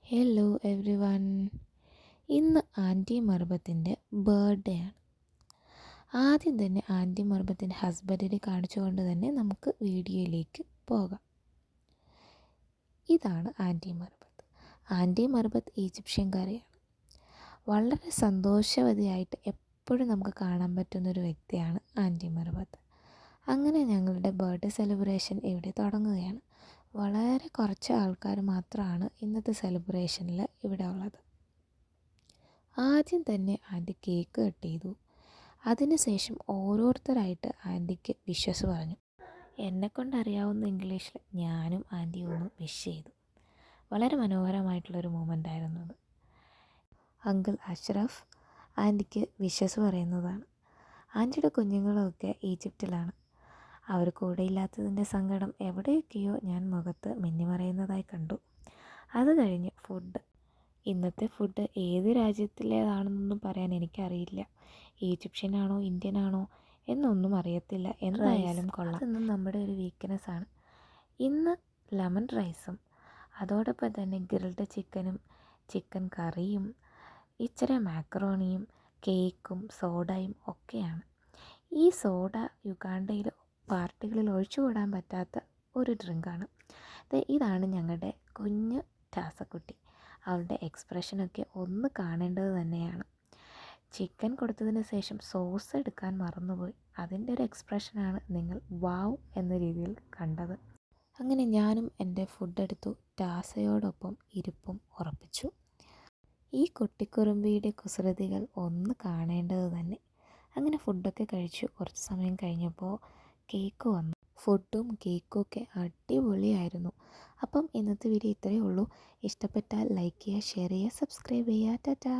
Hello every one. ഇന്ന് anti മർബത്തിൻ്റെ birthday ആണ്. ആദ്യം തന്നെ ആൻറ്റി മർബത്തിൻ്റെ ഹസ്ബൻഡിനെ കാണിച്ചുകൊണ്ട് തന്നെ നമുക്ക് വീഡിയോയിലേക്ക് പോകാം. ഇതാണ് ആൻറ്റി മർബത്ത്. ആൻറ്റി മർബത്ത് ഈജിപ്ഷ്യൻകാരിയാണ്. വളരെ സന്തോഷവതിയായിട്ട് എപ്പോഴും നമുക്ക് കാണാൻ പറ്റുന്നൊരു വ്യക്തിയാണ് ആൻറ്റി മർബത്ത്. അങ്ങനെ ഞങ്ങളുടെ ബർത്ത്ഡേ സെലിബ്രേഷൻ ഇവിടെ തുടങ്ങുകയാണ്. വളരെ കുറച്ച് ആൾക്കാർ മാത്രമാണ് ഇന്നത്തെ സെലിബ്രേഷനിൽ ഇവിടെ ഉള്ളത്. ആദ്യം തന്നെ ആൻറ്റി കേക്ക് കട്ട് ചെയ്തു. അതിനുശേഷം ഓരോരുത്തരായിട്ട് ആൻറ്റിക്ക് വിഷസ് പറഞ്ഞു. എന്നെക്കൊണ്ടറിയാവുന്ന ഇംഗ്ലീഷിൽ ഞാനും ആൻറ്റിയും ഒന്ന് വിഷ് ചെയ്തു. വളരെ മനോഹരമായിട്ടുള്ളൊരു മൂമെൻ്റ് ആയിരുന്നു അത്. അങ്കിൾ അഷ്റഫ് ആൻറ്റിക്ക് വിഷസ് പറയുന്നതാണ്. ആൻറ്റിയുടെ കുഞ്ഞുങ്ങളൊക്കെ ഈജിപ്തിലാണ്. അവർ കൂടെ ഇല്ലാത്തതിൻ്റെ സങ്കടം എവിടെയൊക്കെയോ ഞാൻ മുഖത്ത് മിന്നിമറയുന്നതായി കണ്ടു. അത് കഴിഞ്ഞ് ഫുഡ്. ഇന്നത്തെ ഫുഡ് ഏത് രാജ്യത്തിലേതാണെന്നൊന്നും പറയാൻ എനിക്കറിയില്ല. ഈജിപ്ഷ്യനാണോ ഇന്ത്യനാണോ എന്നൊന്നും അറിയത്തില്ല. എന്തായാലും കൊള്ളാം. അതൊന്നും നമ്മുടെ ഒരു വീക്ക്നെസ്സാണ്. ഇന്ന് ലെമൺ റൈസും അതോടൊപ്പം തന്നെ ഗ്രിൽഡ് ചിക്കനും ചിക്കൻ കറിയും ഇച്ചിരി മാക്കറോണിയും കേക്കും സോഡയും ഒക്കെയാണ്. ഈ സോഡ യുഗാണ്ടയിൽ പാർട്ടികളിൽ ഒഴിച്ചുകൂടാൻ പറ്റാത്ത ഒരു ഡ്രിങ്കാണ്. ഇതാണ് ഞങ്ങളുടെ കുഞ്ഞ് ടാസക്കുട്ടി. അവളുടെ എക്സ്പ്രഷനൊക്കെ ഒന്ന് കാണേണ്ടത് തന്നെയാണ്. ചിക്കൻ കൊടുത്തതിന് ശേഷം സോസ് എടുക്കാൻ മറന്നുപോയി. അതിൻ്റെ ഒരു എക്സ്പ്രഷനാണ് നിങ്ങൾ വാവ് എന്ന രീതിയിൽ കണ്ടത്. അങ്ങനെ ഞാനും എൻ്റെ ഫുഡ് എടുത്തു ടാസയോടൊപ്പം ഇരിപ്പും ഉറപ്പിച്ചു. ഈ കുട്ടിക്കുറുമ്പിയുടെ കുസൃതികൾ ഒന്ന് കാണേണ്ടത് തന്നെ. അങ്ങനെ ഫുഡൊക്കെ കഴിച്ചു. കുറച്ച് സമയം കഴിഞ്ഞപ്പോൾ കേക്ക് വന്നു. ഫുഡും കേക്കും ഒക്കെ അടിപൊളിയായിരുന്നു. അപ്പം ഇന്നത്തെ വീഡിയോ ഇത്രയേ ഉള്ളൂ. ഇഷ്ടപ്പെട്ടാൽ ലൈക്ക് ചെയ്യുക, ഷെയർ ചെയ്യുക, സബ്സ്ക്രൈബ് ചെയ്യുക. ടാറ്റാ.